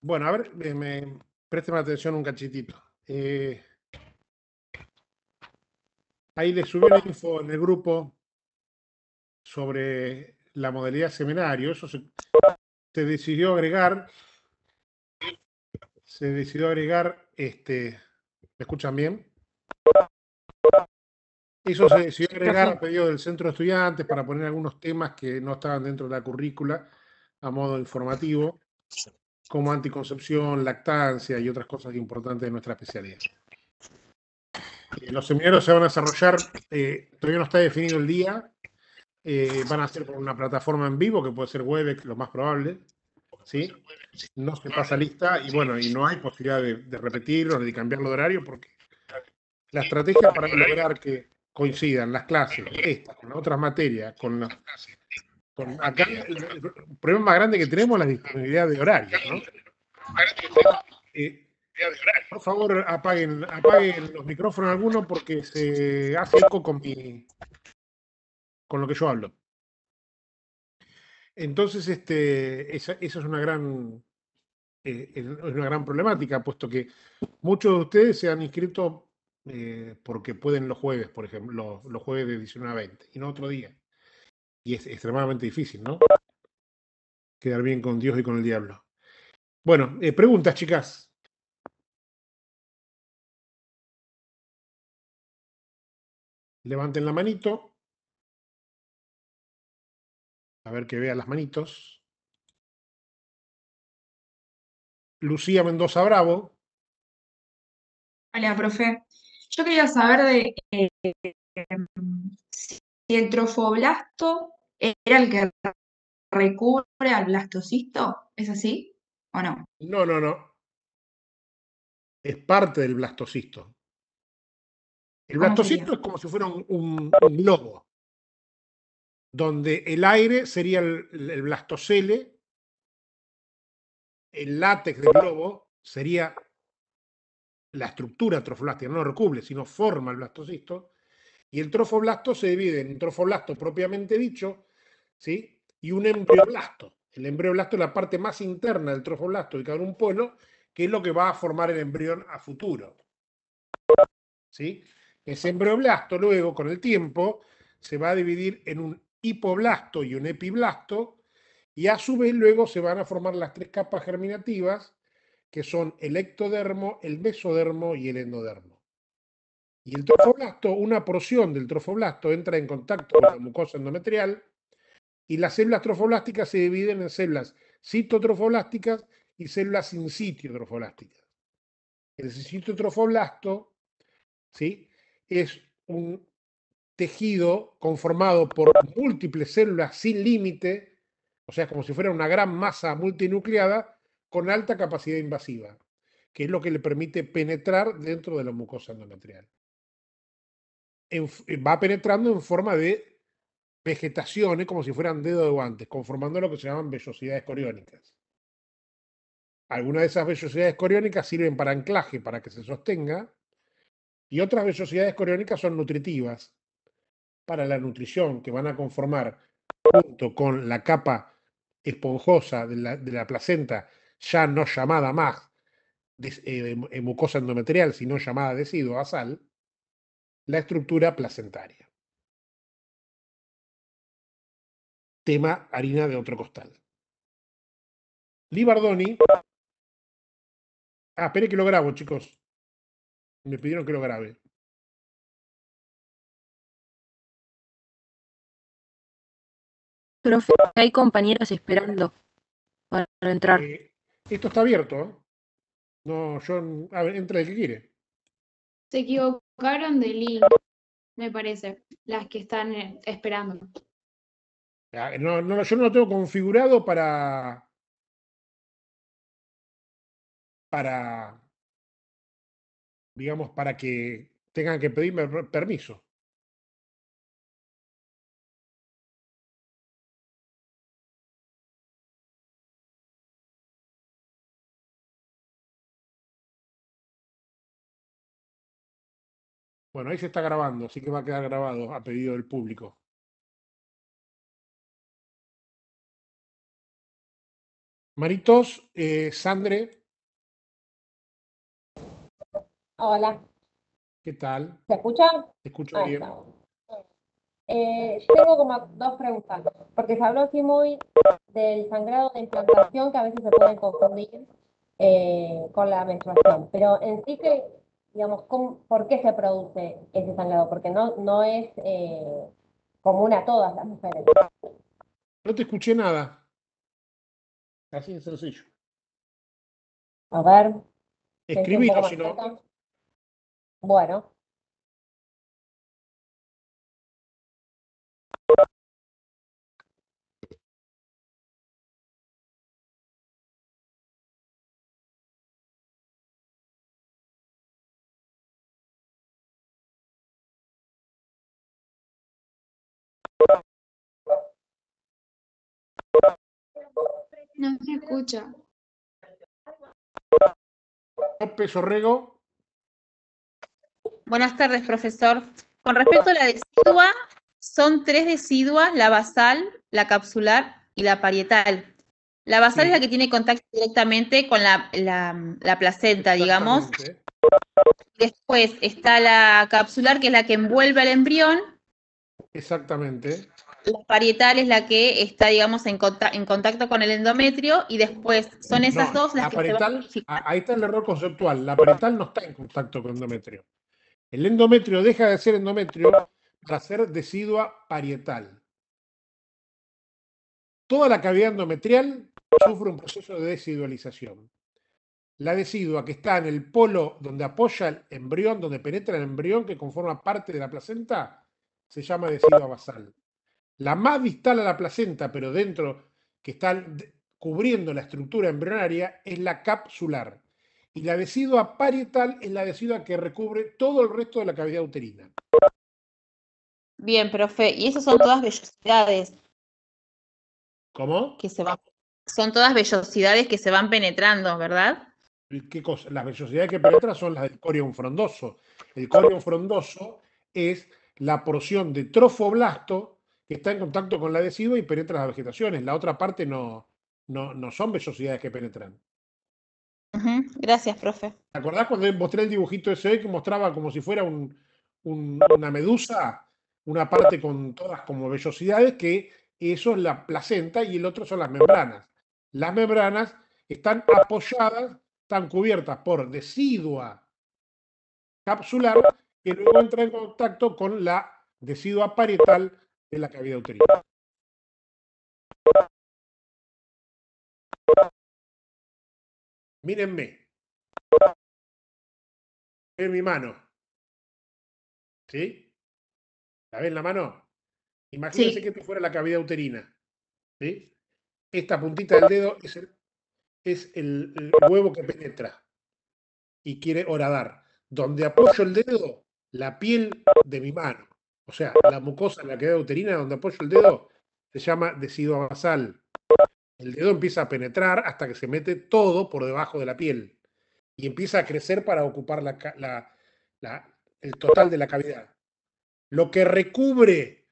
Bueno, a ver, présteme atención un cachitito. Ahí le subí una info en el grupo sobre la modalidad seminario. Eso se decidió agregar, ¿me escuchan bien? Eso se decidió agregar a Profe. pedido del centro de estudiantes para poner algunos temas que no estaban dentro de la currícula a modo informativo, como anticoncepción, lactancia y otras cosas importantes de nuestra especialidad. Los seminarios se van a desarrollar, todavía no está definido el día, van a ser por una plataforma en vivo, que puede ser Webex, lo más probable, ¿sí? No se pasa lista y bueno, y no hay posibilidad de repetirlo ni de cambiarlo de horario porque la estrategia para lograr que coincidan las clases, estas, con las otras materias, acá el problema más grande que tenemos es la disponibilidad de horarios, ¿no? Eh, por favor, apaguen los micrófonos algunos porque se hace eco con lo que yo hablo. Entonces, esa es es una gran problemática, puesto que muchos de ustedes se han inscrito porque pueden los jueves, por ejemplo, los jueves de 19 a 20, y no otro día. Y es extremadamente difícil, ¿no? Quedar bien con Dios y con el diablo. Bueno, preguntas, chicas. Levanten la manito, a ver que vean las manitos. Lucía Mendoza Bravo. Hola, profe. Yo quería saber de si el trofoblasto era el que recubre al blastocisto. ¿Es así o no? No, no, no. Es parte del blastocisto. El ¿Cómo blastocisto sería? es como si fuera un globo, donde el aire sería el blastocele, el látex del globo sería la estructura trofoblástica, no lo recubre, sino forma el blastocisto, y el trofoblasto se divide en un trofoblasto propiamente dicho, ¿sí? Y un embrioblasto. El embrioblasto es la parte más interna del trofoblasto, ubicado en un polo, que es lo que va a formar el embrión a futuro, ¿sí? Ese embrioblasto luego, con el tiempo, se va a dividir en un hipoblasto y un epiblasto, y a su vez luego se van a formar las tres capas germinativas, que son el ectodermo, el mesodermo y el endodermo. Y el trofoblasto, una porción del trofoblasto entra en contacto con la mucosa endometrial y las células trofoblásticas se dividen en células citotrofoblásticas y células in situ trofoblásticas. El citotrofoblasto, ¿sí? Es un tejido conformado por múltiples células sin límite, o sea, como si fuera una gran masa multinucleada con alta capacidad invasiva, que es lo que le permite penetrar dentro de la mucosa endometrial. Va penetrando en forma de vegetaciones como si fueran dedos de guantes, conformando lo que se llaman vellosidades coriónicas. Algunas de esas vellosidades coriónicas sirven para anclaje, para que se sostenga, y otras vellosidades coriónicas son nutritivas para la nutrición, que van a conformar, junto con la capa esponjosa de la placenta, ya no llamada más mucosa endometrial, sino llamada deciduo basal, la estructura placentaria. Tema harina de otro costal. Libardoni. Ah, espere que lo grabo, chicos. Me pidieron que lo grabe. Profe, hay compañeros esperando para entrar. Esto está abierto, ¿eh? No, yo. A ver, entra el que quiere. Se equivocaron de link, me parece, las que están esperando. No, no, yo no lo tengo configurado para, digamos, para que tengan que pedirme permiso. Bueno, ahí se está grabando, así que va a quedar grabado a pedido del público. Maritos, Sandre, Hola, ¿qué tal? ¿se escucha? Te escucho Ahí bien. está. Tengo como dos preguntas, porque se habló aquí muy del sangrado de implantación que a veces se pueden confundir con la menstruación, pero en sí que, digamos, ¿por qué se produce ese sangrado? Porque no es común a todas las mujeres. No te escuché nada. Así de sencillo. A ver, que esté un Escribilo, poco más si no. cerca. Bueno, No se escucha. López Orrego, Buenas tardes, profesor. Con respecto a la decidua, son 3 deciduas, la basal, la capsular y la parietal. La basal sí, es la que tiene contacto directamente con la placenta, digamos. exactamente. Después está la capsular, que es la que envuelve al embrión. Exactamente. La parietal es la que está, digamos, en contacto con el endometrio. Y después son esas No, dos las la que se van a parietal, modificar. ahí está el error conceptual. La parietal no está en contacto con el endometrio. El endometrio deja de ser endometrio para ser decidua parietal. Toda la cavidad endometrial sufre un proceso de decidualización. La decidua que está en el polo donde apoya el embrión, donde penetra el embrión que conforma parte de la placenta, se llama decidua basal. La más distal a la placenta, pero dentro, que está cubriendo la estructura embrionaria, es la capsular. Y la decidua parietal es la decidua que recubre todo el resto de la cavidad uterina. Bien, profe. Y esas son todas vellosidades ¿Cómo? que se van. Son todas vellosidades que se van penetrando, ¿verdad? ¿Qué cosa? Las vellosidades que penetran son las del corión frondoso. El corión frondoso es la porción de trofoblasto que está en contacto con la decidua y penetra las vegetaciones. La otra parte no son vellosidades que penetran. Gracias, profe. ¿Te acordás cuando mostré el dibujito ese que mostraba como si fuera una medusa? Una parte con todas como vellosidades, que eso es la placenta y el otro son las membranas. Las membranas están apoyadas, están cubiertas por decidua capsular que luego entra en contacto con la decidua parietal de la cavidad uterina. Mírenme, ven mi mano, ¿sí? ¿La ven la mano? Imagínense que Sí. esto fuera la cavidad uterina, ¿sí? Esta puntita del dedo es el huevo que penetra y quiere horadar. Donde apoyo el dedo, la piel de mi mano, o sea, la mucosa en la cavidad uterina, donde apoyo el dedo, se llama decidua basal. El dedo empieza a penetrar hasta que se mete todo por debajo de la piel y empieza a crecer para ocupar el total de la cavidad. Lo que recubre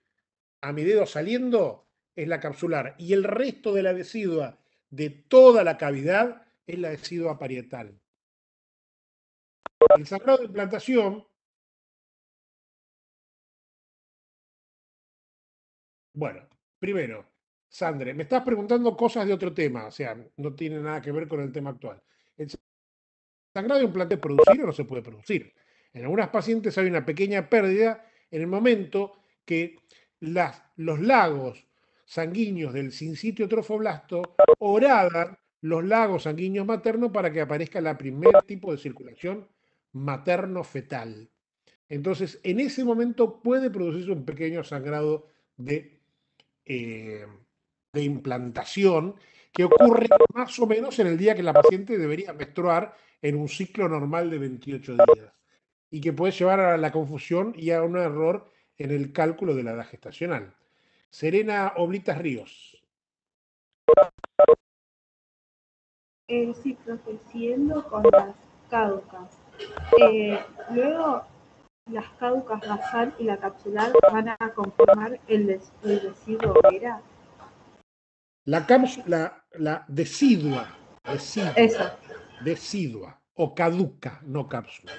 a mi dedo saliendo es la capsular y el resto de la decidua de toda la cavidad es la decidua parietal. El sangrado de implantación, bueno, primero, Sandre, me estás preguntando cosas de otro tema, o sea, no tiene nada que ver con el tema actual. ¿El sangrado de implante es producir o no se puede producir? En algunas pacientes hay una pequeña pérdida en el momento que los lagos sanguíneos del sincitio trofoblasto horadan los lagos sanguíneos maternos para que aparezca el primer tipo de circulación materno-fetal. Entonces, en ese momento puede producirse un pequeño sangrado eh, de implantación que ocurre más o menos en el día que la paciente debería menstruar en un ciclo normal de 28 días y que puede llevar a la confusión y a un error en el cálculo de la edad gestacional. Serena Oblitas Ríos. Sí, profe, siguiendo con las caducas. Luego, las caducas basal y la capsular van a conformar el residuo vera. La cápsula, la decidua, Eso. decidua o caduca, no cápsula.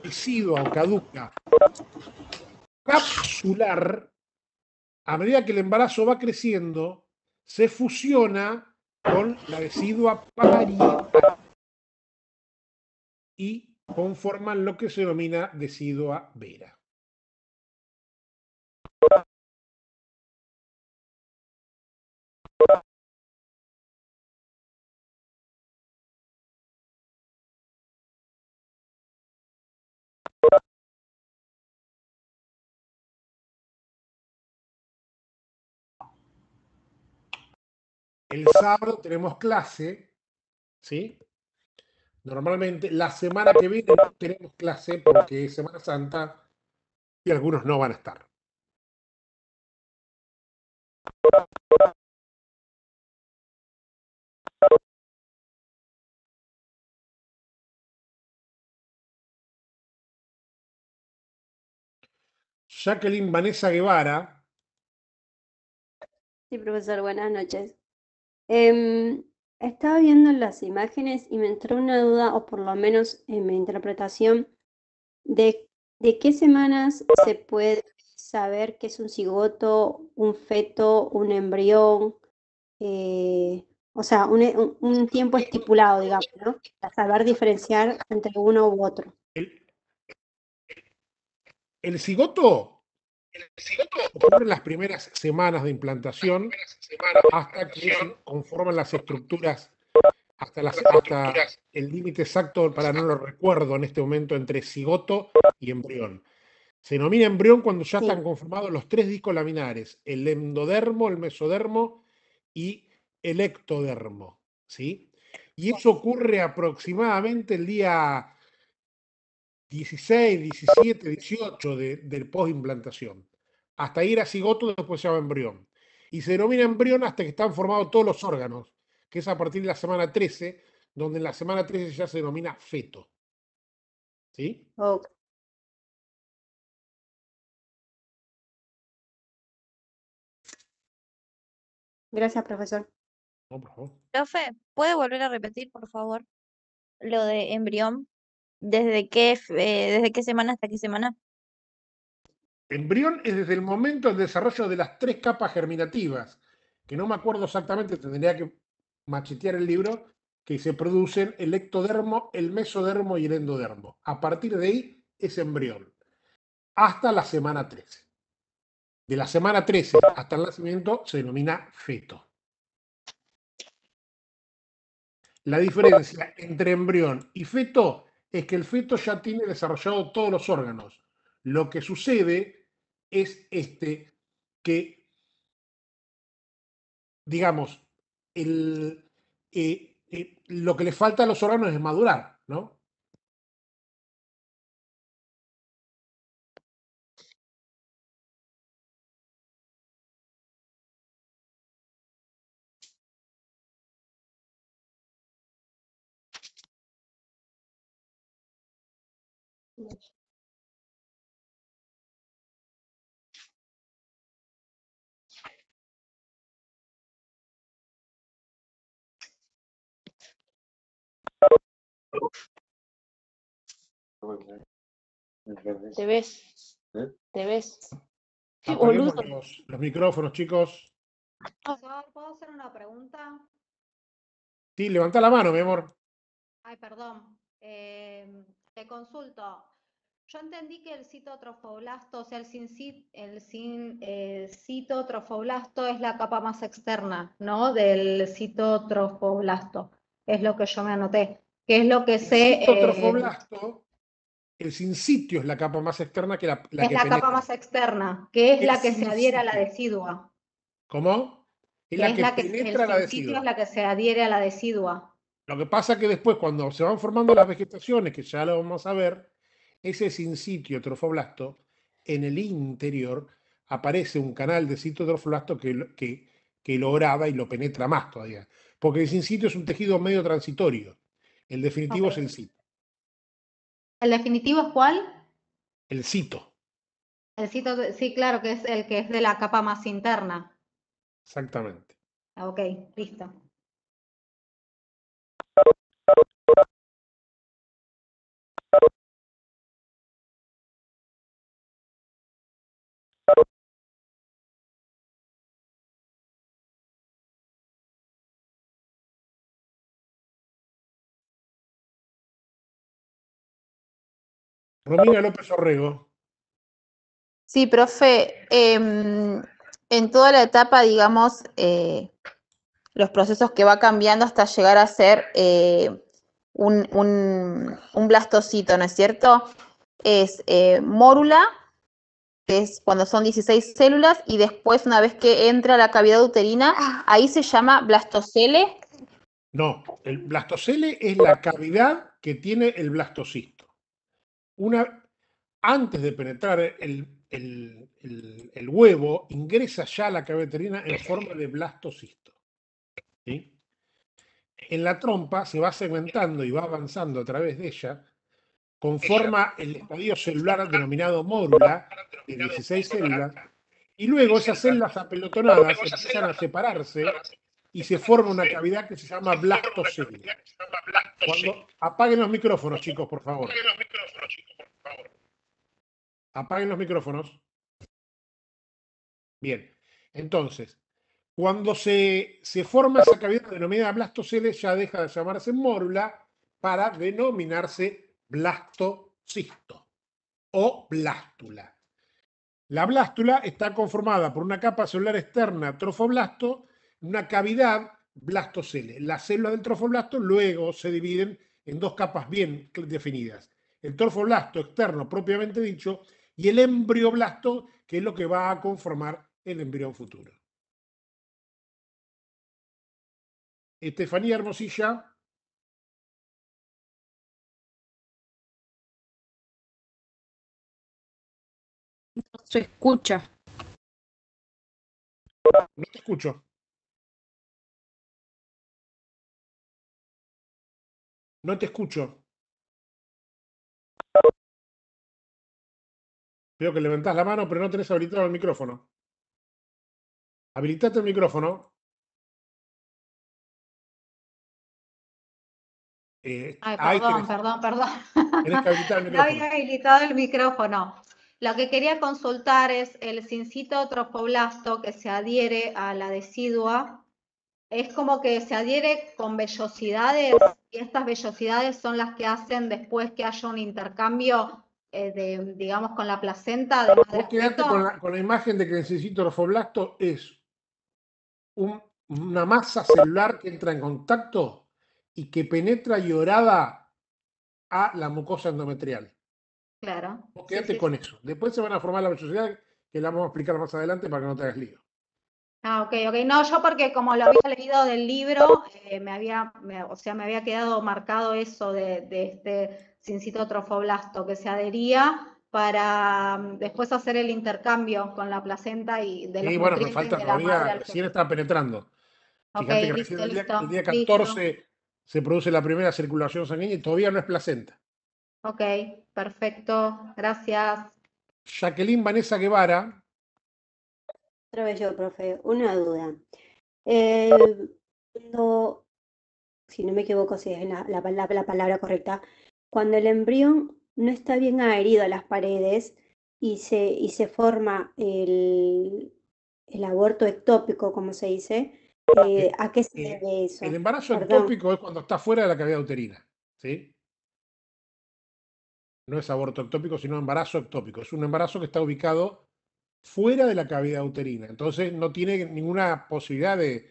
Decidua o caduca capsular, a medida que el embarazo va creciendo, se fusiona con la decidua parietal y conforman lo que se denomina decidua vera. El sábado tenemos clase, ¿sí? Normalmente la semana que viene no tenemos clase porque es Semana Santa y algunos no van a estar. Jacqueline Vanessa Guevara. Sí, profesor, buenas noches. Estaba viendo las imágenes y me entró una duda, o por lo menos en mi interpretación, de qué semanas se puede saber que es un cigoto, un feto, un embrión, o sea, un tiempo estipulado, digamos, ¿no? Para saber diferenciar entre uno u otro. El cigoto ocurre en las primeras semanas de implantación hasta que se conforman las estructuras, hasta el límite exacto, para no lo recuerdo en este momento, entre cigoto y embrión. Se denomina embrión cuando ya Sí. están conformados los tres discos laminares, el endodermo, el mesodermo y el ectodermo, ¿sí? Y eso ocurre aproximadamente el día 16, 17, 18 del post-implantación. Hasta ir a cigoto, después se llama embrión. Y se denomina embrión hasta que están formados todos los órganos, que es a partir de la semana 13, donde en la semana 13 ya se denomina feto. ¿Sí? Ok. Gracias, profesor. No, por favor. Profe, ¿puede volver a repetir, por favor, lo de embrión? ¿Desde qué semana hasta qué semana? Embrión es desde el momento del desarrollo de las tres capas germinativas, que no me acuerdo exactamente, tendría que machetear el libro, que se producen el ectodermo, el mesodermo y el endodermo. A partir de ahí es embrión, hasta la semana 13. De la semana 13 hasta el nacimiento se denomina feto. La diferencia entre embrión y feto es que el feto ya tiene desarrollado todos los órganos. Lo que sucede es que, digamos, lo que le falta a los órganos es madurar, ¿no? Te ves. Te ves. Qué Apaguemos boludo. los micrófonos, chicos. Profesor, ¿puedo hacer una pregunta? Sí, levanta la mano, mi amor. Ay, perdón. Te consulto. Yo entendí que el citotrofoblasto, o sea, el citotrofoblasto es la capa más externa, ¿no? Del citotrofoblasto. Es lo que yo me anoté. Que es lo que El sé. citotrofoblasto, el sincitio es la capa más externa que la Es que la penetra. capa más externa, que es El la que se adhiere a la sincitio. decidua. ¿Cómo? Es Que la es que la que penetra la el sincitio decidua. es la que se adhiere a la decidua. Lo que pasa es que después, cuando se van formando las vegetaciones, que ya lo vamos a ver, ese sincitio trofoblasto, en el interior aparece un canal de citotrofoblasto que lo graba y lo penetra más todavía. Porque el sincitio es un tejido medio transitorio. El definitivo es el cito. ¿El definitivo es cuál? El cito, El sí, claro, que es el que es de la capa más interna. exactamente. Ok, listo. Romina López Orrego. Sí, profe, en toda la etapa, digamos, los procesos que va cambiando hasta llegar a ser un blastocito, ¿no es cierto? Es mórula, que es cuando son 16 células, y después, una vez que entra a la cavidad uterina, ahí se llama blastocele. No, el blastocele es la cavidad que tiene el blastocisto. Antes de penetrar el huevo, ingresa ya a la cavidad uterina en forma de blastocisto. ¿Sí? En la trompa se va segmentando y va avanzando a través de ella, conforma el estadio celular denominado mórula, de 16 células, y luego esas células apelotonadas empiezan a separarse y se forma una cavidad que se llama blastocele. Apaguen los micrófonos, chicos, por favor. Apaguen los micrófonos. Bien, entonces, cuando se forma esa cavidad denominada blastocele, ya deja de llamarse mórula para denominarse blastocisto o blástula. La blástula está conformada por una capa celular externa, trofoblasto, una cavidad, blastocele. Las células del trofoblasto luego se dividen en dos capas bien definidas. El trofoblasto externo, propiamente dicho, y el embrioblasto, que es lo que va a conformar el embrión futuro. Estefanía Hermosilla. No se escucha. No te escucho. No te escucho. Veo que levantás la mano, pero no tenés habilitado el micrófono. Habilitate el micrófono. Ay, Ahí perdón. tenés que habilitar el No micrófono. había habilitado el micrófono. Lo que quería consultar es el cincito trofoblasto que se adhiere a la decidua. Es como que se adhiere con vellosidades y estas vellosidades son las que hacen después que haya un intercambio, digamos, con la placenta de Vos quedate con la imagen de que el cincito trofoblasto es una masa celular que entra en contacto y que penetra llorada a la mucosa endometrial. Claro. Vos quedate con eso. Después se van a formar la vellosidad, que la vamos a explicar más adelante para que no te hagas lío. Ah, ok. No, yo porque como lo había leído del libro, me había quedado marcado eso de este cincito trofoblasto que se adhería para después hacer el intercambio con la placenta y de los Sí, bueno, pero nutrientes falta de la madre todavía, al recién feto. está penetrando. Ok, Fíjate que listo, recién el día listo. 14 se produce la primera circulación sanguínea y todavía no es placenta. Ok, perfecto. Gracias. Jacqueline Vanessa Guevara. Otra vez yo, profe, una duda. Cuando, si no me equivoco, si es la palabra correcta, cuando el embrión no está bien adherido a las paredes y se forma el aborto ectópico, como se dice, ¿a qué se debe eso? El embarazo Perdón. ectópico es cuando está fuera de la cavidad uterina. ¿Sí? No es aborto ectópico, sino embarazo ectópico. Es un embarazo que está ubicado fuera de la cavidad uterina. Entonces no tiene ninguna posibilidad de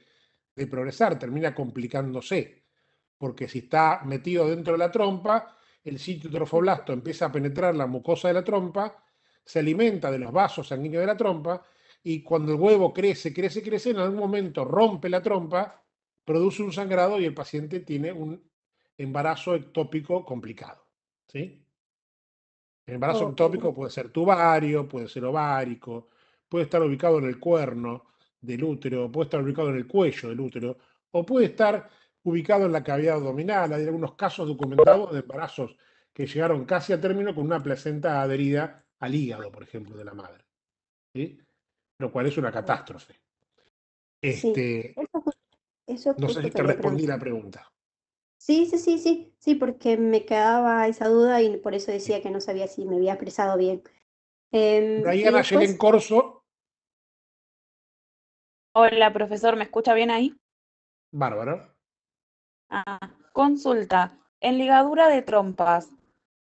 progresar, termina complicándose. Porque si está metido dentro de la trompa, el sitio trofoblasto empieza a penetrar la mucosa de la trompa, se alimenta de los vasos sanguíneos de la trompa, y cuando el huevo crece, en algún momento rompe la trompa, produce un sangrado y el paciente tiene un embarazo ectópico complicado. ¿Sí? El embarazo ectópico puede ser tubario, puede ser ovárico, puede estar ubicado en el cuerno del útero, puede estar ubicado en el cuello del útero, o puede estar ubicado en la cavidad abdominal. Hay algunos casos documentados de embarazos que llegaron casi a término con una placenta adherida al hígado, por ejemplo, de la madre. ¿Sí? Lo cual es una catástrofe. Sí, eso Eso No sé justo si te quería respondí la preguntar. pregunta. Sí, porque me quedaba esa duda y por eso decía que no sabía si me había expresado bien. Y Diana Yelen después, Corso, Hola, profesor, ¿me escucha bien ahí? bárbaro. Ah, consulta. En ligadura de trompas,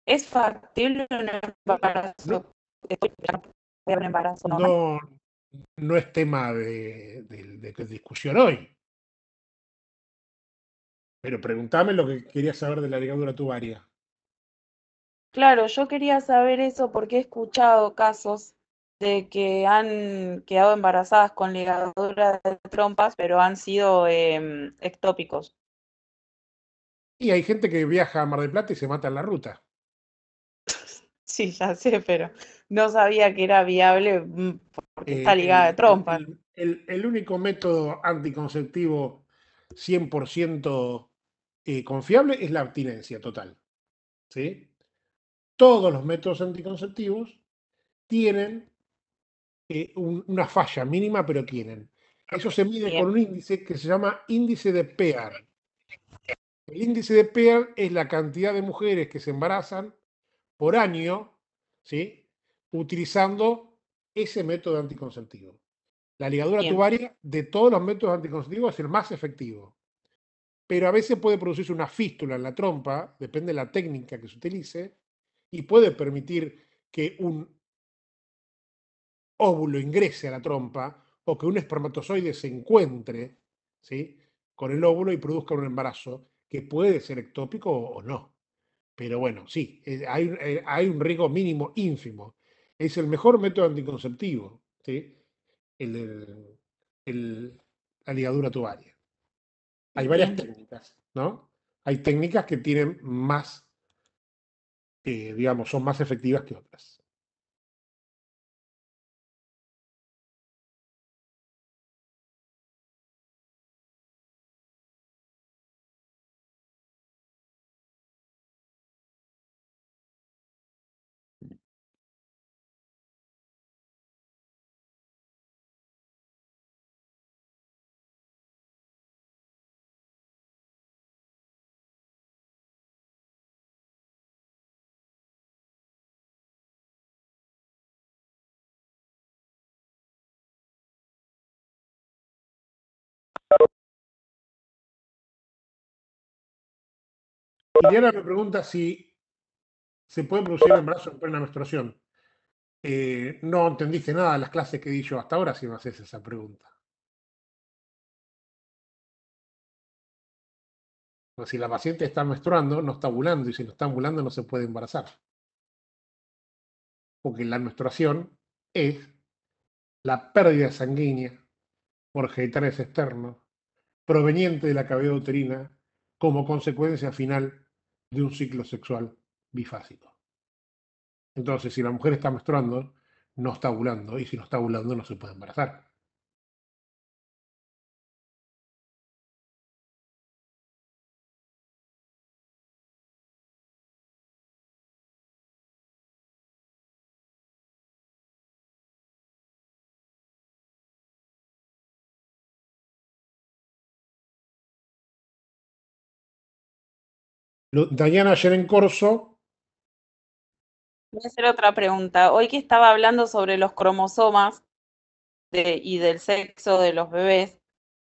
¿es factible un embarazo? Después ya no puede haber embarazo normal. No, no es tema de discusión hoy. Pero preguntame lo que querías saber de la ligadura tubaria. Claro, yo quería saber eso porque he escuchado casos de que han quedado embarazadas con ligadura de trompas, pero han sido ectópicos. Y hay gente que viaja a Mar del Plata y se mata en la ruta. Sí, ya sé, pero no sabía que era viable porque está ligada de trompas. El único método anticonceptivo 100% confiable es la abstinencia total. ¿Sí? Todos los métodos anticonceptivos tienen una falla mínima, pero tienen. Eso se mide Bien. con un índice que se llama índice de Pear. El índice de Pear es la cantidad de mujeres que se embarazan por año, ¿sí? Utilizando ese método anticonceptivo. La ligadura Bien. tubaria de todos los métodos anticonceptivos es el más efectivo. Pero a veces puede producirse una fístula en la trompa, depende de la técnica que se utilice, y puede permitir que un óvulo ingrese a la trompa o que un espermatozoide se encuentre, ¿sí?, con el óvulo y produzca un embarazo que puede ser ectópico o no. Pero bueno, sí, hay un riesgo mínimo ínfimo. Es el mejor método anticonceptivo, ¿sí? El, la ligadura tubaria. Hay varias Bien. técnicas, ¿no? Hay técnicas que tienen más, digamos, son más efectivas que otras. Liliana me pregunta si se puede producir embarazo en plena menstruación. No entendiste nada de las clases que di yo hasta ahora si me haces esa pregunta. Pues si la paciente está menstruando, no está ovulando, y si no está ovulando no se puede embarazar. Porque la menstruación es la pérdida sanguínea por genitales externos proveniente de la cavidad uterina como consecuencia final de un ciclo sexual bifásico. Entonces, si la mujer está menstruando, no está ovulando, y si no está ovulando no se puede embarazar. Diana Yeren Corso. Voy a hacer otra pregunta. Hoy que estaba hablando sobre los cromosomas y del sexo de los bebés,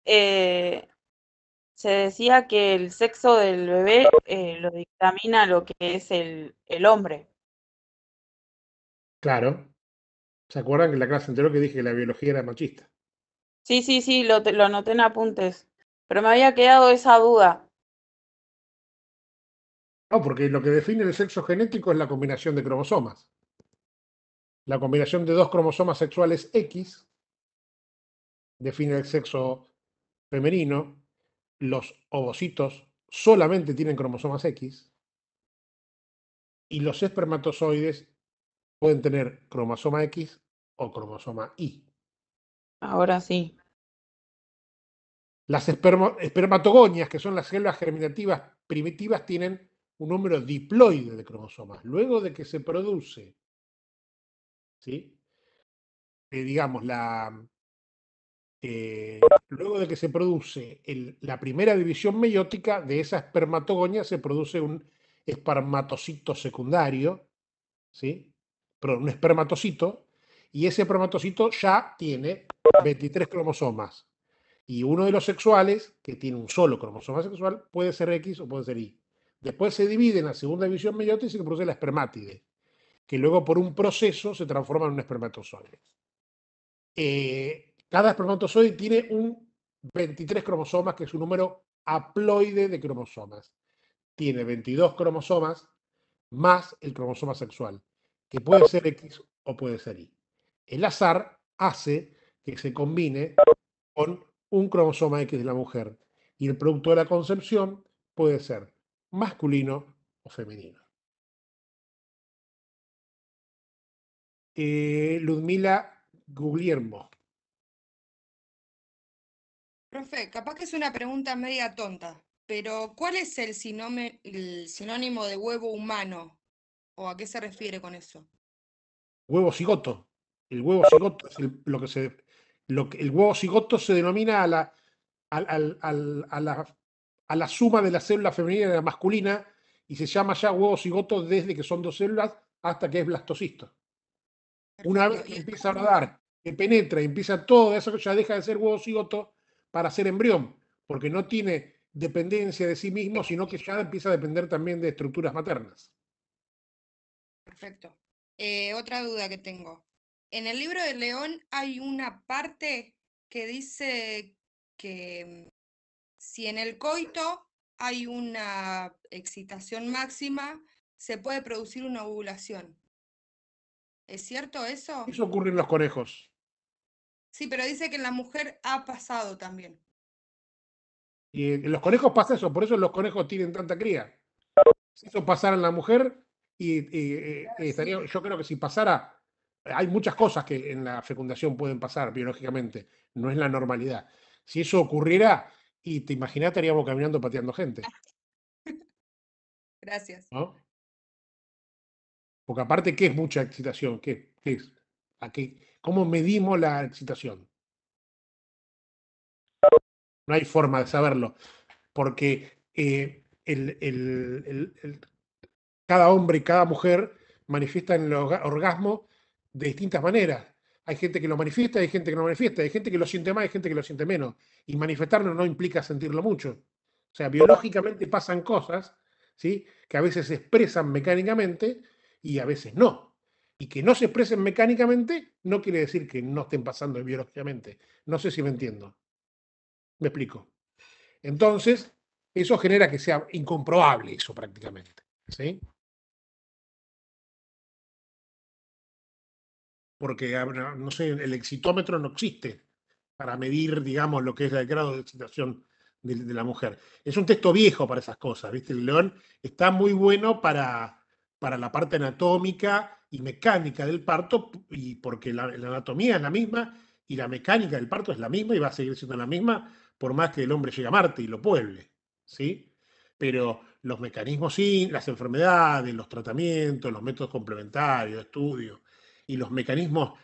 se decía que el sexo del bebé lo dictamina lo que es el hombre. Claro. ¿Se acuerdan que en la clase anterior que dije que la biología era machista? Sí, lo anoté en apuntes, pero me había quedado esa duda. No, porque lo que define el sexo genético es la combinación de cromosomas. La combinación de dos cromosomas sexuales X define el sexo femenino. Los ovocitos solamente tienen cromosomas X y los espermatozoides pueden tener cromosoma X o cromosoma Y. Ahora sí. Las espermatogonias, que son las células germinativas primitivas, tienen un número diploide de cromosomas. Luego de que se produce, ¿sí?, digamos, luego de que se produce la primera división meiótica, de esa espermatogonia se produce un espermatocito secundario, ¿sí? Perdón, un espermatocito, y ese espermatocito ya tiene 23 cromosomas. Y uno de los sexuales, que tiene un solo cromosoma sexual, puede ser X o puede ser Y. Después se divide en la segunda división meiótica y se produce la espermátide, que luego por un proceso se transforma en un espermatozoide. Cada espermatozoide tiene un 23 cromosomas, que es un número haploide de cromosomas. Tiene 22 cromosomas más el cromosoma sexual, que puede ser X o puede ser Y. El azar hace que se combine con un cromosoma X de la mujer, y el producto de la concepción puede ser masculino o femenino. Ludmila Guglielmo. Profe, capaz que es una pregunta media tonta, pero ¿cuál es el sinónimo de huevo humano? ¿O a qué se refiere con eso? Huevo cigoto. El huevo cigoto es el huevo cigoto se denomina a la suma de la célula femenina y la masculina, y se llama ya huevo cigoto desde que son 2 células hasta que es blastocisto. Una vez que empieza a nadar, que penetra y empieza todo eso, ya deja de ser huevo cigoto para ser embrión, porque no tiene dependencia de sí mismo, sino que ya empieza a depender también de estructuras maternas. Perfecto. Otra duda que tengo. En el libro de León hay una parte que dice que si en el coito hay una excitación máxima, se puede producir una ovulación. ¿Es cierto eso? Eso ocurre en los conejos. Sí, pero dice que en la mujer ha pasado también. Y en los conejos pasa eso, por eso los conejos tienen tanta cría. Si eso pasara en la mujer, estaría, yo creo que si pasara, hay muchas cosas que en la fecundación pueden pasar biológicamente, no es la normalidad. Si eso ocurriera, y te imaginás, estaríamos caminando pateando gente, Gracias. ¿no? Porque aparte, ¿qué es mucha excitación? ¿Qué es? ¿Cómo medimos la excitación? No hay forma de saberlo, porque cada hombre y cada mujer manifiestan el orgasmo de distintas maneras. Hay gente que lo manifiesta, hay gente que no lo manifiesta, hay gente que lo siente más, hay gente que lo siente menos. Y manifestarlo no implica sentirlo mucho. O sea, biológicamente pasan cosas, ¿sí?, que a veces se expresan mecánicamente y a veces no. Y que no se expresen mecánicamente no quiere decir que no estén pasando biológicamente. No sé si me entiendo. Me explico. Entonces, eso genera que sea incomprobable eso prácticamente, ¿sí? Porque, no sé, el excitómetro no existe para medir, digamos, lo que es el grado de excitación de la mujer. Es un texto viejo para esas cosas, ¿viste? El León está muy bueno para la parte anatómica y mecánica del parto, y porque la anatomía es la misma y la mecánica del parto es la misma y va a seguir siendo la misma por más que el hombre llegue a Marte y lo pueble, ¿sí? Pero los mecanismos sí, las enfermedades, los tratamientos, los métodos complementarios, estudios y los mecanismos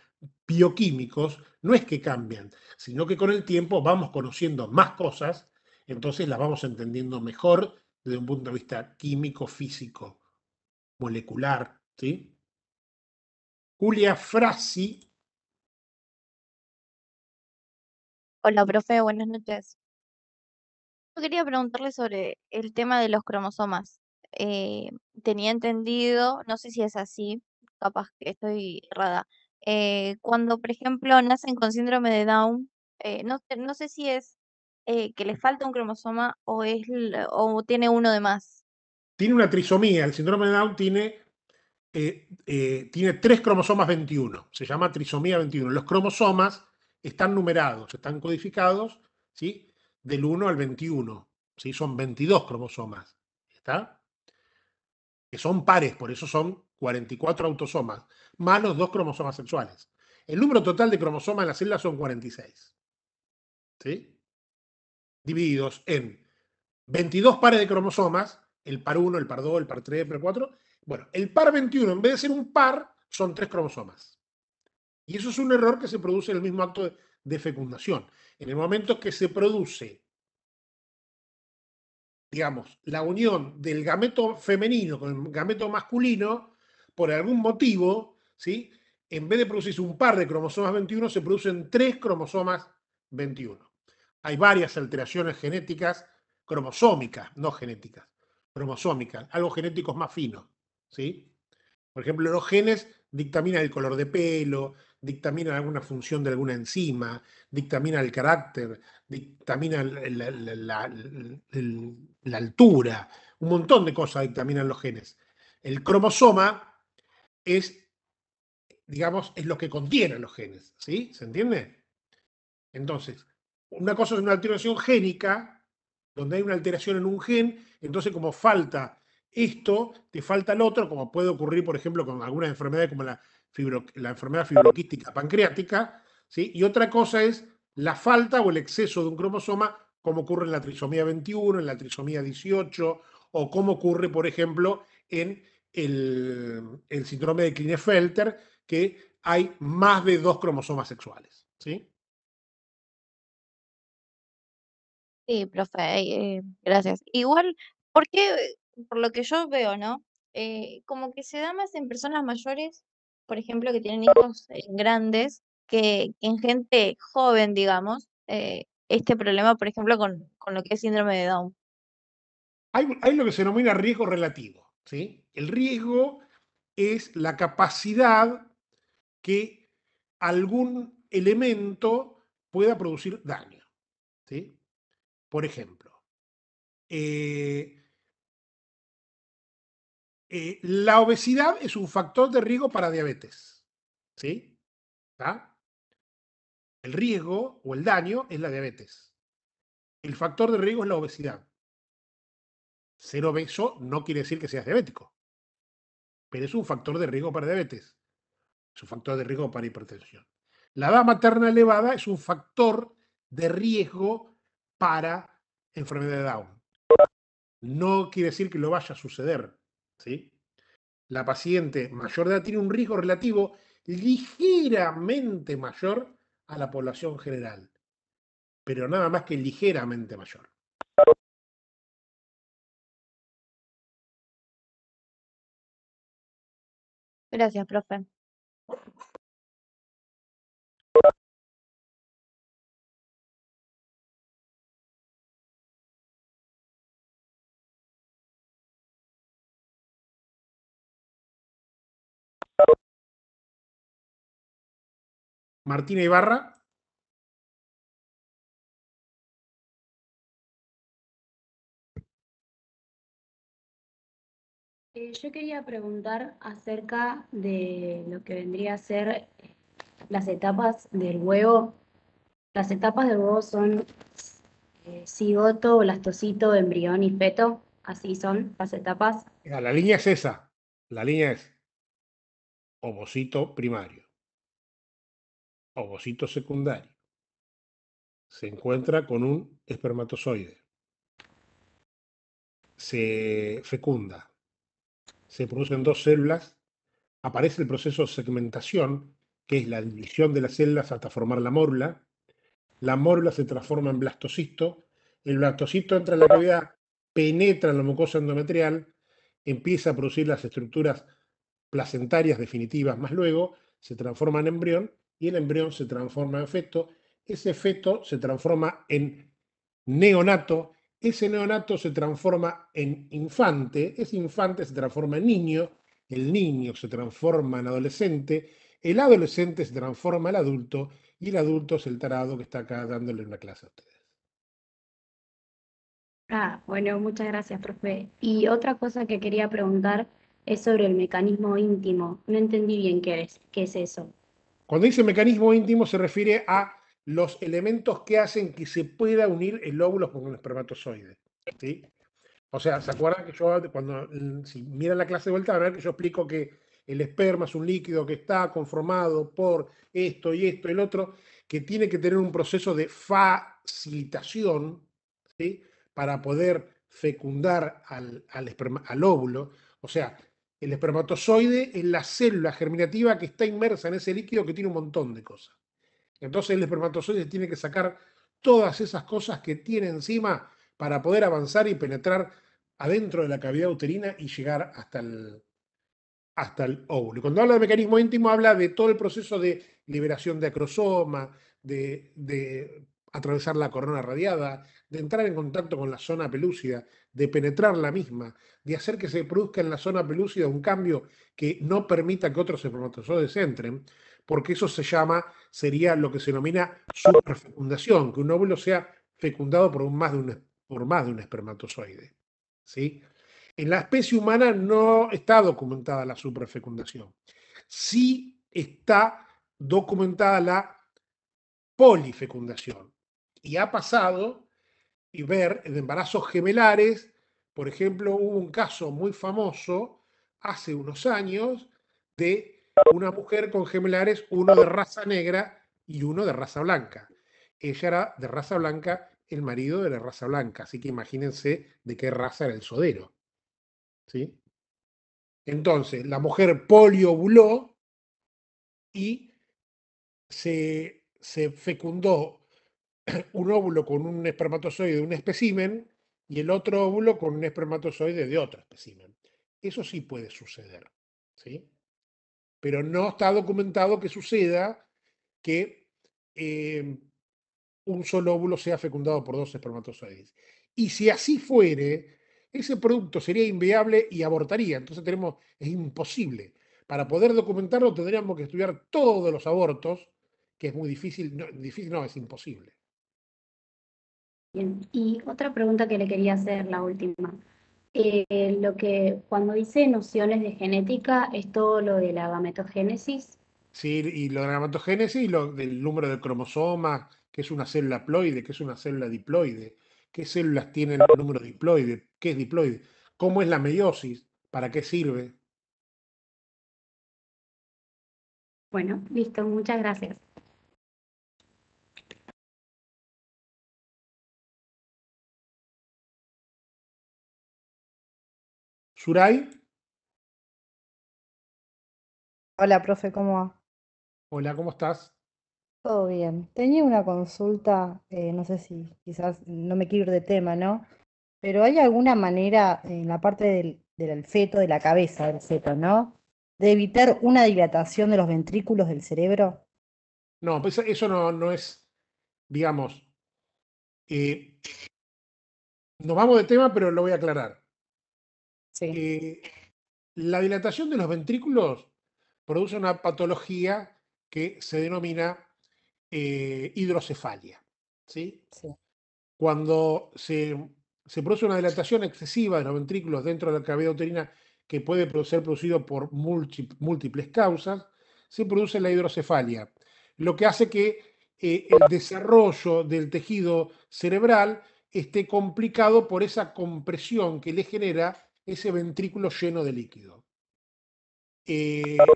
bioquímicos no es que cambian, sino que con el tiempo vamos conociendo más cosas, entonces las vamos entendiendo mejor desde un punto de vista químico, físico, molecular, ¿sí? Julia Frasi. Hola, profe, buenas noches. Yo quería preguntarle sobre el tema de los cromosomas. Tenía entendido, no sé si es así, capaz que estoy errada. Cuando, por ejemplo, nacen con síndrome de Down, no sé si es que les falta un cromosoma o tiene uno de más. Tiene una trisomía, el síndrome de Down tiene 3 cromosomas 21, se llama trisomía 21. Los cromosomas están numerados, están codificados, ¿sí?, del 1 al 21, ¿sí? Son 22 cromosomas, ¿está? Que son pares, por eso son 44 autosomas, más los 2 cromosomas sexuales. El número total de cromosomas en la célula son 46, ¿sí?, divididos en 22 pares de cromosomas, el par 1, el par 2, el par 3, el par 4. Bueno, el par 21, en vez de ser un par, son 3 cromosomas. Y eso es un error que se produce en el mismo acto de fecundación. En el momento que se produce, digamos, la unión del gameto femenino con el gameto masculino, por algún motivo, ¿sí? En vez de producirse un par de cromosomas 21, se producen 3 cromosomas 21. Hay varias alteraciones genéticas, cromosómicas, no genéticas, cromosómicas, algo genéticos más finos, ¿sí? Por ejemplo, los genes dictaminan el color de pelo, dictaminan alguna función de alguna enzima, dictaminan el carácter, dictaminan la altura, un montón de cosas dictaminan los genes. El cromosoma es, digamos, es lo que contienen los genes, ¿sí? ¿Se entiende? Entonces, una cosa es una alteración génica, donde hay una alteración en un gen, entonces como falta esto, te falta el otro, como puede ocurrir, por ejemplo, con algunas enfermedades como la enfermedad fibroquística pancreática, ¿sí? Y otra cosa es la falta o el exceso de un cromosoma, como ocurre en la trisomía 21, en la trisomía 18, o como ocurre, por ejemplo, en el síndrome de Klinefelter, que hay más de 2 cromosomas sexuales, ¿sí? Sí, profe, gracias. Igual, porque por lo que yo veo, ¿no? Como que se da más en personas mayores, por ejemplo, que tienen hijos grandes, que en gente joven, digamos, este problema, por ejemplo, con lo que es síndrome de Down. Hay lo que se denomina riesgo relativo, ¿sí? El riesgo es la capacidad que algún elemento pueda producir daño, ¿sí? Por ejemplo, la obesidad es un factor de riesgo para diabetes, ¿sí? ¿Está? El riesgo o el daño es la diabetes. El factor de riesgo es la obesidad. Ser obeso no quiere decir que seas diabético, pero es un factor de riesgo para diabetes. Es un factor de riesgo para hipertensión. La edad materna elevada es un factor de riesgo para enfermedad de Down. No quiere decir que lo vaya a suceder, ¿sí? La paciente mayor de edad tiene un riesgo relativo ligeramente mayor a la población general, pero nada más que ligeramente mayor. Gracias, profe. Martina Ibarra. Yo quería preguntar acerca de lo que vendría a ser las etapas del huevo. Las etapas del huevo son cigoto, blastocito, embrión y feto. Así son las etapas. La línea es esa. La línea es ovocito primario, ovocito secundario. Se encuentra con un espermatozoide. Se fecunda. Se producen 2 células. Aparece el proceso de segmentación, que es la división de las células hasta formar la mórula. La mórula se transforma en blastocisto. El blastocisto entra en la cavidad, penetra en la mucosa endometrial, empieza a producir las estructuras placentarias definitivas, más luego se transforma en embrión y el embrión se transforma en feto. Ese feto se transforma en neonato, ese neonato se transforma en infante, ese infante se transforma en niño, el niño se transforma en adolescente, el adolescente se transforma en adulto y el adulto es el tarado que está acá dándole una clase a ustedes. Bueno, muchas gracias, profe. Y otra cosa que quería preguntar es sobre el mecanismo íntimo. No entendí bien qué es eso. Cuando dice mecanismo íntimo se refiere a los elementos que hacen que se pueda unir el óvulo con el espermatozoide, ¿sí? O sea, ¿se acuerdan que yo, si miran la clase de vuelta, van a ver que yo explico que el esperma es un líquido que está conformado por esto y esto y el otro, que tiene que tener un proceso de facilitación, ¿sí? Para poder fecundar al óvulo. O sea, el espermatozoide es la célula germinativa que está inmersa en ese líquido que tiene un montón de cosas. Entonces el espermatozoide tiene que sacar todas esas cosas que tiene encima para poder avanzar y penetrar adentro de la cavidad uterina y llegar hasta el óvulo. Y cuando habla de mecanismo íntimo, habla de todo el proceso de liberación de acrosoma, de atravesar la corona radiada, de entrar en contacto con la zona pelúcida, de penetrar la misma, de hacer que se produzca en la zona pelúcida un cambio que no permita que otros espermatozoides entren, porque eso sería lo que se denomina superfecundación, que un óvulo sea fecundado por más de un espermatozoide. ¿Sí? En la especie humana no está documentada la superfecundación. Sí está documentada la polifecundación. Y ha pasado y ver en embarazos gemelares, por ejemplo, hubo un caso muy famoso hace unos años de una mujer con gemelares, uno de raza negra y uno de raza blanca. Ella era de raza blanca, el marido de la raza blanca, así que imagínense de qué raza era el sodero. ¿Sí? Entonces, la mujer poliovuló y se fecundó un óvulo con un espermatozoide de un espécimen y el otro óvulo con un espermatozoide de otro espécimen. Eso sí puede suceder, ¿sí? Pero no está documentado que suceda que un solo óvulo sea fecundado por dos espermatozoides. Y si así fuere, ese producto sería inviable y abortaría. Entonces es imposible. Para poder documentarlo tendríamos que estudiar todos los abortos, que es muy difícil, no, es imposible. Bien. Y otra pregunta que le quería hacer, la última. Cuando dice nociones de genética, es todo lo de la gametogénesis. Sí, y lo de la gametogénesis y lo del número de cromosomas, que es una célula ploide, que es una célula diploide, qué células tienen el número diploide, qué es diploide, cómo es la meiosis, para qué sirve. Bueno, listo, muchas gracias. Suray, Hola, profe, ¿cómo va? hola, ¿cómo estás? Todo bien. Tenía una consulta, no sé si quizás no me quiero ir de tema, ¿no? Pero ¿hay alguna manera en la parte del feto, de la cabeza del feto, ¿no? De evitar una dilatación de los ventrículos del cerebro? No, pues eso no es, digamos, eh, nos vamos de tema, pero lo voy a aclarar. Sí. La dilatación de los ventrículos produce una patología que se denomina hidrocefalia. ¿Sí? Sí. Cuando se produce una dilatación excesiva de los ventrículos dentro de la cavidad uterina que puede ser producido por múltiples causas, se produce la hidrocefalia, lo que hace que el desarrollo del tejido cerebral esté complicado por esa compresión que le genera ese ventrículo lleno de líquido.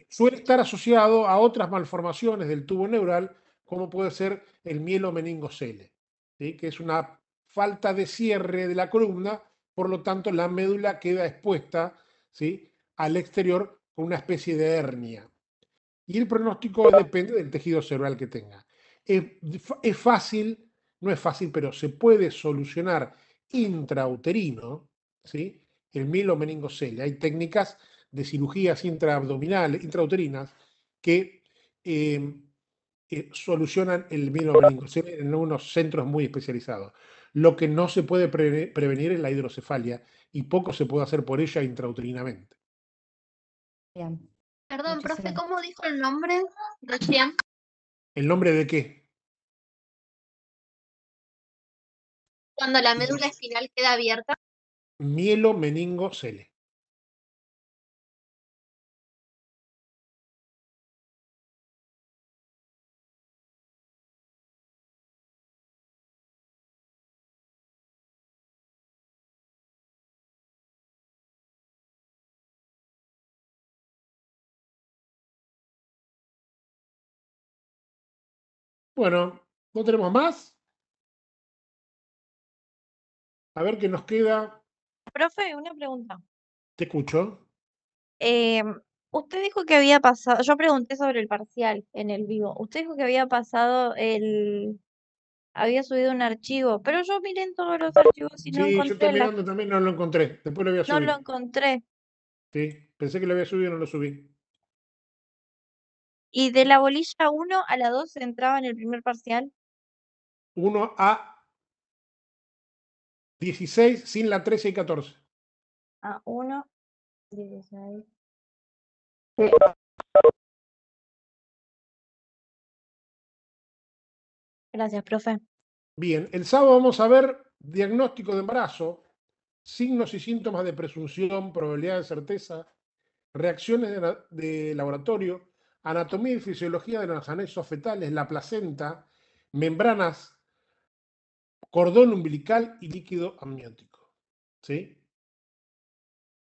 Suele estar asociado a otras malformaciones del tubo neural, como puede ser el mielomeningocele, ¿sí? Que es una falta de cierre de la columna, por lo tanto la médula queda expuesta, ¿sí?, al exterior con una especie de hernia. Y el pronóstico depende del tejido cerebral que tenga. Es fácil, no es fácil, pero se puede solucionar intrauterino, ¿sí?, el mielomeningocele. Hay técnicas de cirugías intraabdominales, intrauterinas, que solucionan el mielomeningocele en unos centros muy especializados. Lo que no se puede prevenir es la hidrocefalia y poco se puede hacer por ella intrauterinamente. Bien. Perdón, profe, Muchísimas ¿cómo dijo el nombre recién? ¿El nombre de qué? Cuando la médula espinal queda abierta. Mielomeningocele. Bueno, ¿no tenemos más? A ver qué nos queda. Profe, una pregunta. Te escucho. Eh, Usted dijo que había pasado, yo pregunté sobre el parcial en el vivo. Usted dijo que había pasado había subido un archivo, pero yo miré en todos los archivos y no Sí, yo estoy encontré mirando también, no lo encontré. Después lo voy a no lo subir. encontré. Sí, pensé que lo había subido y no lo subí. Y de la bolilla 1 a la 2 entraba en el primer parcial. 1 a 16 sin la 13 y 14. A 1, 16. Gracias, profe. Bien, el sábado vamos a ver diagnóstico de embarazo, signos y síntomas de presunción, probabilidad de certeza, reacciones de laboratorio, anatomía y fisiología de los anexos fetales, la placenta, membranas, cordón umbilical y líquido amniótico. ¿Sí?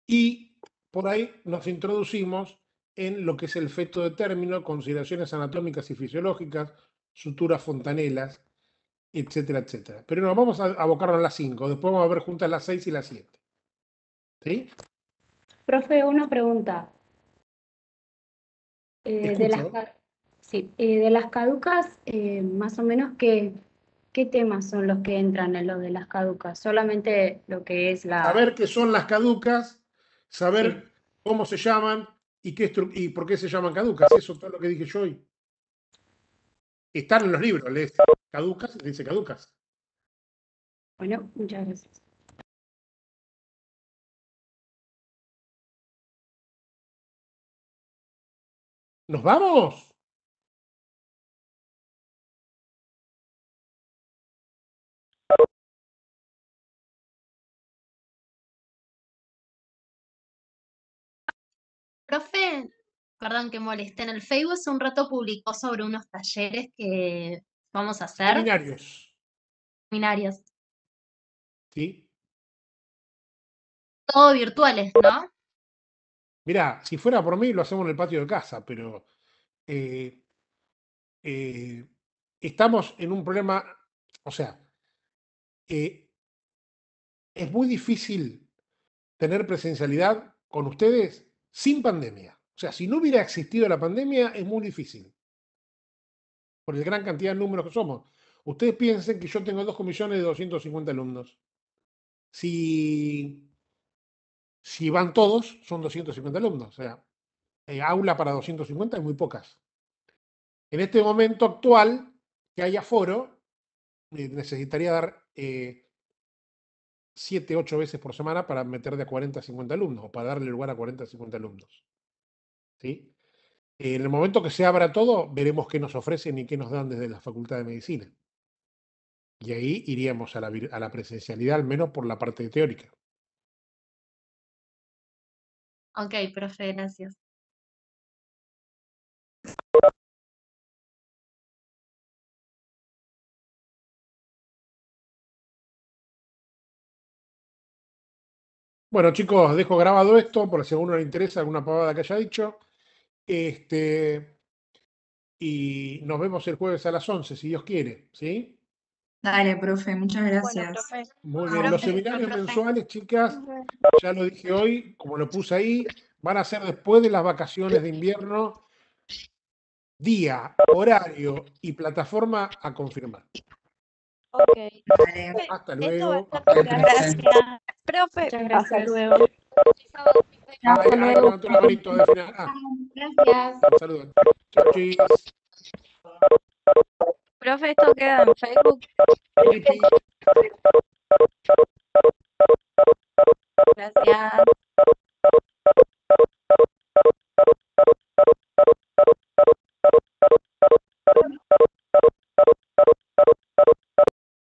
Y por ahí nos introducimos en lo que es el feto de término, consideraciones anatómicas y fisiológicas, suturas fontanelas, etcétera, etcétera. Pero nos vamos a abocarnos a las 5, después vamos a ver juntas las 6 y las 7. ¿Sí? Profe, una pregunta. De las, Escucho. de las caducas, más o menos, ¿qué temas son los que entran en lo de las caducas? Solamente lo que es Saber qué son las caducas, saber Sí. cómo se llaman y por qué se llaman caducas. Eso es todo lo que dije yo hoy. Están en los libros, lees caducas y dice caducas. Bueno, muchas gracias. ¿Nos vamos? Profe, perdón que moleste, en el Facebook hace un rato publicó sobre unos talleres que vamos a hacer. Seminarios. Seminarios. ¿Sí? Todo virtuales, ¿no? Mirá, si fuera por mí lo hacemos en el patio de casa, pero estamos en un problema, o sea, es muy difícil tener presencialidad con ustedes sin pandemia. O sea, si no hubiera existido la pandemia, es muy difícil. Por la gran cantidad de números que somos. Ustedes piensen que yo tengo 2.250.000 alumnos. Si van todos, son 250 alumnos. O sea, aula para 250 hay muy pocas. En este momento actual, que haya aforo, necesitaría dar 7, 8 veces por semana para meter de a 40 a 50 alumnos, o para darle lugar a 40 a 50 alumnos. ¿Sí? En el momento que se abra todo, veremos qué nos ofrecen y qué nos dan desde la Facultad de Medicina. Y ahí iríamos a la presencialidad, al menos por la parte teórica. Ok, profe, gracias. Bueno, chicos, dejo grabado esto, por si a alguno le interesa alguna pavada que haya dicho. Y nos vemos el jueves a las 11, si Dios quiere, ¿sí? Dale, profe, muchas Bueno, gracias. profe. Muy bien, los Profe, seminarios profe. mensuales, chicas, ya lo dije hoy, como lo puse ahí, van a ser después de las vacaciones de invierno, día, horario y plataforma a confirmar. Ok. Dale. Profe, Hasta esto va a luego. estar gracias. Profe, Muchas Hasta gracias. luego. Ay, levantó la manito de final. Gracias. Saludos. Chau, chis. profe, esto queda en Facebook. Pipi. Gracias.